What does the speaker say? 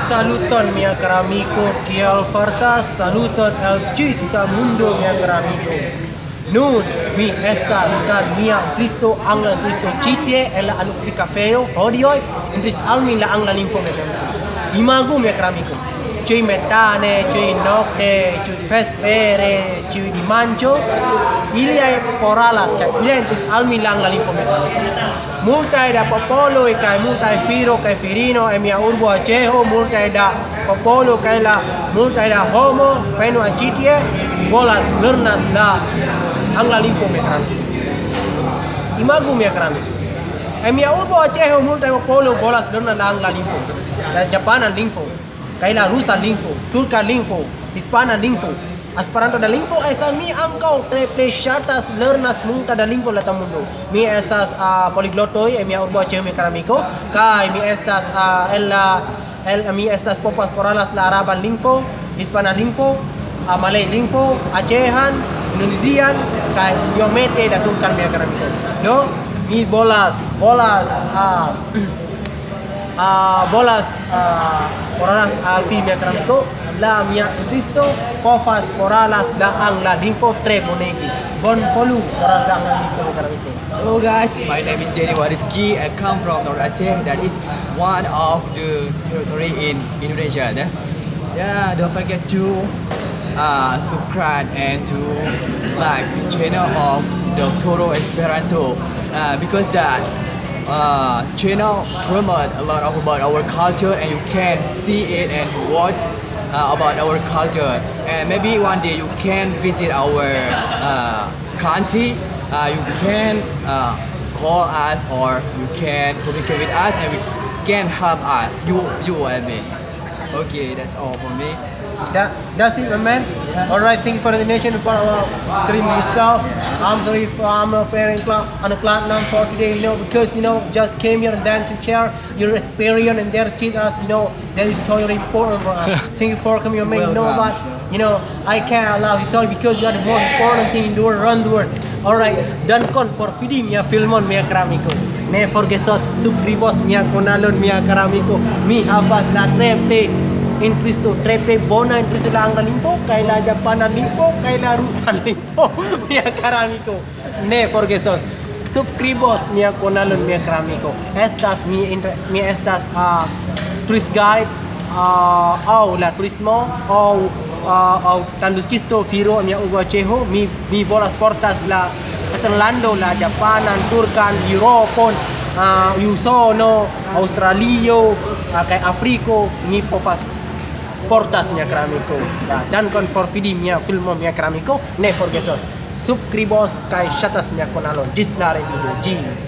Saluton mia caro amico, kiel fartas? Saluton el ĉi tuta mundo mia caro amico. Nun mi estas kan mia Kristo angla Kristo ĉi tie en la Anupi Kafeo hodiaŭ intris al mi la angla lingvo mia caro amico. Imagu mia caro amico, ĉiuj matane, ĉiuj nokte, ĉiuj vespere, ĉiuj dimanĉo, iliaj parolas kaj iliaj intris al mi la angla lingvo mia caro amico. Multaj da popoloj kaj multaj viro kaj virino en mia urbo Aĉeho, multaj da popolo kaj la multaj da homo venu al ĉi tie volas lernas la angla lingvo mia caro amico. Imagu mia caro amico. En mia urbo Aĉeho multaj popolo volas lernas la angla lingvo, la japana lingvo, kaj la rusa lingvo, turka lingvo, hispana lingvo. Esperanto da lingvo estas mi ankaŭ tre plej ŝatas lernas multa da lingvo la mundo. Mi estas poliglotoj en mia urbo Aĉeho mia caro amico, kaj mi estas mi estas povas parolas la araban lingvo, hispana lingvo, malay lingvo, aĉehan, indonesian kaj iomete da turkan mia caro amico. Do mi volas parolas al vi mia caro amico, la mia Kristo povas parolas la angla lingvo tre bonege. Bonvolu parolas la angla lingvo mia caro amico. Hello guys, my name is Jerry Wariski. I come from North Aceh. That is one of the territory in Indonesia. Yeah, don't forget to subscribe and to like the channel of Doktoro Esperanto because that channel promote a lot about our culture and you can see it and watch about our culture, and maybe one day you can visit our country. You can call us or you can communicate with us and we can help us. You and me. Okay, that's all for me. That's it, my man. Alright, thank you for the donation for treating myself. I'm sorry if I'm not wearing on the platinum for today, because just came here and then to share your experience and their teach us, that is totally important for us. Thank you for coming and making know about, I can't allow you to talk because you are the most important thing in the world, around the world. Alright, dan kon por video mia filmon mia caro amico. Ne forgesos subscribos mia kanalon mia caro amico. Mi havas la trepe in Cristo trepe bona in Cristo la angla lingvo kaj la japana lingvo kaj la rusa lingvo mia caro amico. Ne forgesos subscribos mia kanalon mia caro amico. Estas mi estas tourist guide aŭ la turismo aŭ tanduskisto viro mia urbo Aĉeho. Mi volas portas la Lando, la japanan, turkan, Europon, Usono, Australio, kaj Afriko, mi povas portas mia caro amico. Dankon por vidi mia filmo mia caro amico. Ne forgesos subscribos kaj ŝatas mia kanalon. Ĝis la revido. Ĝis.